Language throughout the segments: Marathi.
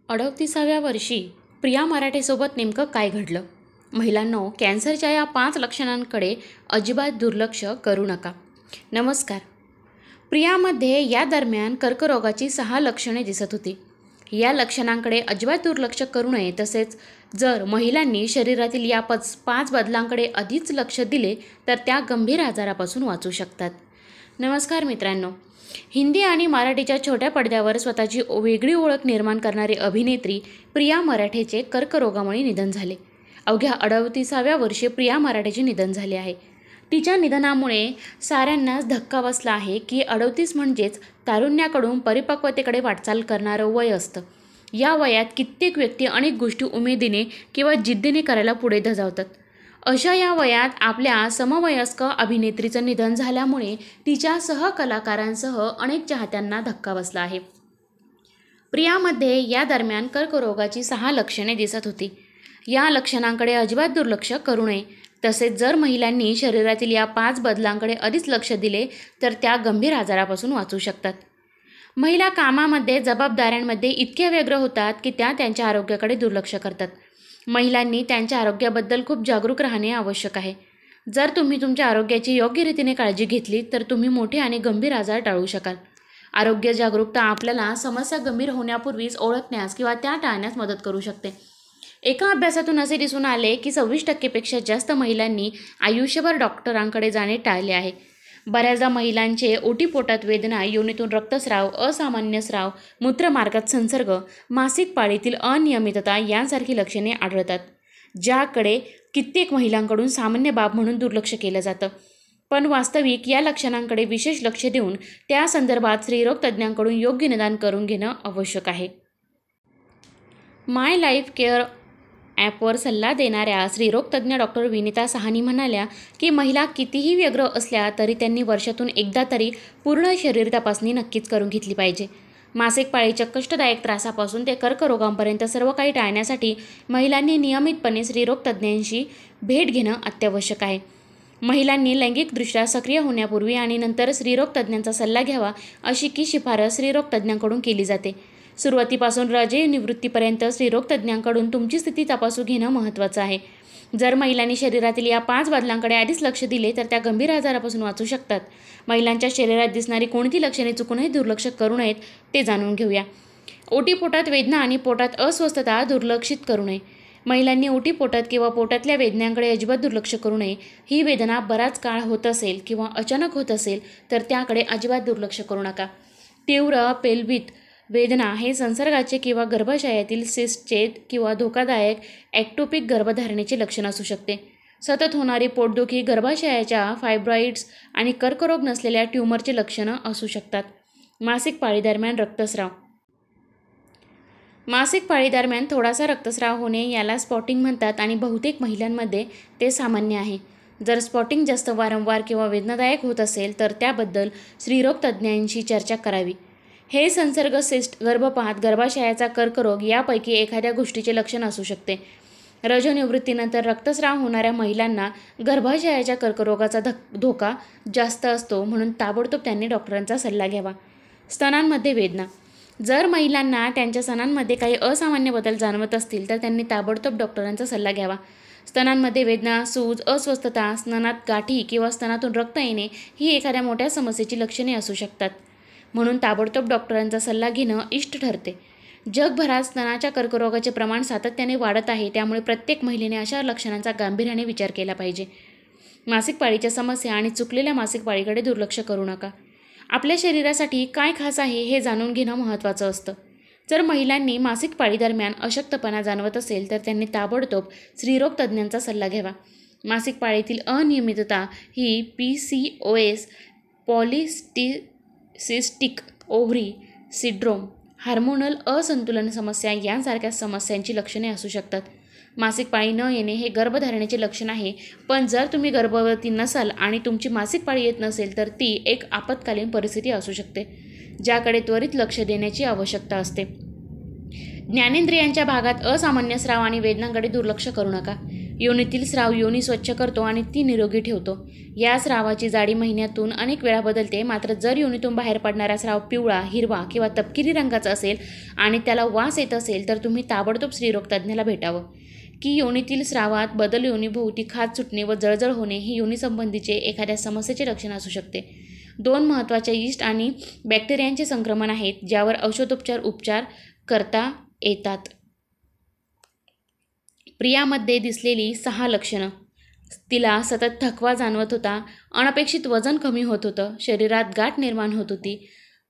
38व्या वर्षी प्रिया मराठेसोबत नेमकं काय घडलं? महिलांनो, कॅन्सरच्या या 5 लक्षणांकडे अजिबात दुर्लक्ष करू नका. नमस्कार. प्रियामध्ये या दरम्यान कर्करोगाची 6 लक्षणे दिसत होती. या लक्षणांकडे अजिबात दुर्लक्ष करू नये. तसेच जर महिलांनी शरीरातील या 5 बदलांकडे आधीच लक्ष दिले तर त्या गंभीर आजारापासून वाचू शकतात. नमस्कार मित्रांनो. हिंदी आणि मराठीच्या छोट्या पडद्यावर स्वतःची वेगळी ओळख निर्माण करणारी अभिनेत्री प्रिया मराठेचे कर्करोगामुळे निधन झाले. अवघ्या 38व्या वर्षी प्रिया मराठेचे निधन झाले आहे. तिच्या निधनामुळे साऱ्यांनाच धक्का बसला आहे की 38 म्हणजेच तारुण्याकडून परिपक्वतेकडे वाटचाल करणारं वय असतं. या वयात कित्येक व्यक्ती अनेक गोष्टी उमेदीने किंवा जिद्दीने करायला पुढे धजावतात. अशा या वयात आपल्या समवयस्क अभिनेत्रीचं निधन झाल्यामुळे तिच्या सहकलाकारांसह अनेक चाहत्यांना धक्का बसला आहे. प्रियामध्ये या दरम्यान कर्करोगाची 6 लक्षणे दिसत होती. या लक्षणांकडे अजिबात दुर्लक्ष करू नये. तसेच जर महिलांनी शरीरातील या 5 बदलांकडे आधीच लक्ष दिले तर त्या गंभीर आजारापासून वाचू शकतात. महिला कामामध्ये, जबाबदाऱ्यांमध्ये इतक्या व्यग्र होतात की त्या त्यांच्या आरोग्याकडे दुर्लक्ष करतात. महिलांनी त्यांच्या आरोग्याबद्दल खूप जागरूक राहणे आवश्यक आहे. जर तुम्ही तुमच्या आरोग्याची योग्य रीतीने काळजी घेतली तर तुम्ही मोठे आणि गंभीर आजार टाळू शकाल. आरोग्य जागरूकता आपल्याला समस्या गंभीर होण्यापूर्वीच ओळखण्यास किंवा त्या टाळण्यास मदत करू शकते. एका अभ्यासातून असे दिसून आले की 26% जास्त महिलांनी आयुष्यभर डॉक्टरांकडे जाणे टाळले आहे. बऱ्याचदा महिलांचे ओटीपोटात वेदना, योनीतून रक्तस्राव, असामान्य स्राव, मूत्रमार्गात संसर्ग, मासिक पाळीतील अनियमितता यांसारखी लक्षणे आढळतात, ज्याकडे कित्येक महिलांकडून सामान्य बाब म्हणून दुर्लक्ष केलं जातं. पण वास्तविक या लक्षणांकडे विशेष लक्ष देऊन त्या संदर्भात स्त्रीरोग तज्ज्ञांकडून योग्य निदान करून घेणं आवश्यक आहे. माय लाईफ केअर ॲपवर सल्ला देणाऱ्या स्त्रीरोग तज्ज्ञ डॉक्टर विनीता साहनी म्हणाल्या की महिला कितीही व्यग्र असल्या तरी त्यांनी वर्षातून एकदा तरी पूर्ण शरीर तपासणी नक्कीच करून घेतली पाहिजे. मासिक पाळीच्या कष्टदायक त्रासापासून ते कर्करोगांपर्यंत सर्व काही टाळण्यासाठी महिलांनी नियमितपणे स्त्रीरोग तज्ज्ञांशी भेट घेणं अत्यावश्यक आहे. महिलांनी लैंगिकदृष्ट्या सक्रिय होण्यापूर्वी आणि नंतर स्त्रीरोग तज्ज्ञांचा सल्ला घ्यावा अशी की शिफारस स्त्रीरोग तज्ज्ञांकडून केली जाते. सुरुवातीपासून रजे निवृत्तीपर्यंत स्त्रीरोग तज्ज्ञांकडून तुमची स्थिती तपासू घेणं महत्त्वाचं आहे. जर महिलांनी शरीरातील या 5 बदलांकडे आधीच लक्ष दिले तर त्या गंभीर आजारापासून वाचू शकतात. महिलांच्या शरीरात दिसणारी कोणती लक्षणे चुकूनही दुर्लक्ष करू नयेत ते जाणून घेऊया. ओटीपोटात वेदना आणि पोटात अस्वस्थता दुर्लक्षित करू नये. महिलांनी ओटीपोटात किंवा पोटातल्या वेदनांकडे अजिबात दुर्लक्ष करू नये. ही वेदना बराच काळ होत असेल किंवा अचानक होत असेल तर त्याकडे अजिबात दुर्लक्ष करू नका. तीव्र पेल्विक वेदना हे संसर्गाचे किंवा गर्भाशयातील सिस्टचे किंवा धोकादायक ॲक्टोपिक गर्भधारणेचे लक्षण असू शकते. सतत होणारी पोटदुखी गर्भाशयाच्या फायब्रॉइड्स आणि कर्करोग नसलेल्या ट्यूमरचे लक्षणं असू शकतात. मासिक पाळीदरम्यान रक्तस्राव. मासिक पाळीदरम्यान थोडासा रक्तस्राव होणे याला स्पॉटिंग म्हणतात आणि बहुतेक महिलांमध्ये ते सामान्य आहे. जर स्पॉटिंग जास्त वारंवार किंवा वेदनादायक होत असेल तर त्याबद्दल स्त्रीरोग तज्ज्ञांशी चर्चा करावी. हे संसर्ग, सिस्ट, गर्भपात, गर्भाशयाचा कर्करोग यापैकी एखाद्या गोष्टीचे लक्षण असू शकते. रजोनिवृत्तीनंतर रक्तस्राव होणाऱ्या महिलांना गर्भाशयाच्या कर्करोगाचा धोका जास्त असतो, म्हणून ताबडतोब त्यांनी डॉक्टरांचा सल्ला घ्यावा. स्तनांमध्ये वेदना. जर महिलांना त्यांच्या स्तनांमध्ये काही असामान्य बदल जाणवत असतील तर त्यांनी ताबडतोब डॉक्टरांचा सल्ला घ्यावा. स्तनांमध्ये वेदना, सूज, अस्वस्थता, स्तनात गाठी किंवा स्तनातून रक्त येणे ही एखाद्या मोठ्या समस्येची लक्षणे असू शकतात, म्हणून ताबडतोब डॉक्टरांचा सल्ला घेणं इष्ट ठरते. जगभरात स्तनाच्या कर्करोगाचे प्रमाण सातत्याने वाढत आहे, त्यामुळे प्रत्येक महिलेने अशा लक्षणांचा गांभीर्याने विचार केला पाहिजे. मासिक पाळीच्या समस्या आणि चुकलेल्या मासिक पाळीकडे दुर्लक्ष करू नका. आपल्या शरीरासाठी काय खास आहे हे जाणून घेणं महत्त्वाचं असतं. जर महिलांनी मासिक पाळीदरम्यान अशक्तपणा जाणवत असेल तर त्यांनी ताबडतोब स्त्रीरोग तज्ज्ञांचा सल्ला घ्यावा. मासिक पाळीतील अनियमितता ही PCOS, polycystic ovary syndrome, hormonal असंतुलन समस्या यांसारख्या समस्यांची लक्षणे असू शकतात. मासिक पाळी न येणे हे गर्भधारणेचे लक्षण आहे, पण जर तुम्ही गर्भवती नसाल आणि तुमची मासिक पाळी येत नसेल तर ती एक आपत्कालीन परिस्थिती असू शकते, ज्याकडे त्वरित लक्ष देण्याची आवश्यकता असते. ज्ञानेंद्रियांच्या भागात असामान्य स्राव आणि वेदनांकडे दुर्लक्ष करू नका. योनीतील स्राव योनी स्वच्छ करतो आणि ती निरोगी ठेवतो. या स्रावाची जाडी महिन्यातून अनेक वेळा बदलते. मात्र जर योनीतून बाहेर पडणारा स्राव पिवळा, हिरवा किंवा तपकिरी रंगाचा असेल आणि त्याला वास येत असेल तर तुम्ही ताबडतोब स्त्रीरोग तज्ज्ञाला भेटावं. की योनीतील स्रावात बदल, योनीभोवती खाज सुटणे व जळजळ होणे ही योनीसंबंधीचे एखाद्या समस्येचे लक्षण असू शकते. 2 महत्त्वाच्या यीस्ट आणि बॅक्टेरियांचे संक्रमण आहेत ज्यावर औषधोपचार करता येतात. प्रियामध्ये दिसलेली 6 लक्षणं. तिला सतत थकवा जाणवत होता, अनपेक्षित वजन कमी होत होतं, शरीरात गाठ निर्माण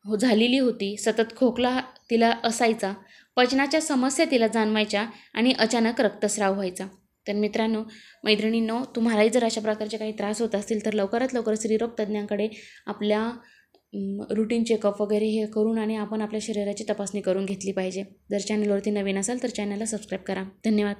झालेली होती, सतत खोकला तिला असायचा, पचनाच्या समस्या तिला जाणवायच्या आणि अचानक रक्तस्राव व्हायचा. तर मित्रांनो, मैत्रिणींनो, तुम्हालाही जर अशा प्रकारचे काही त्रास होत असतील तर लवकरात लवकर स्त्रीरोग तज्ज्ञांकडे आपल्या रुटीन चेकअप वगैरे हे करून आणि आपण आपल्या शरीराची तपासणी करून घेतली पाहिजे. जर चॅनलवरती नवीन असाल तर चॅनलला सबस्क्राईब करा. धन्यवाद.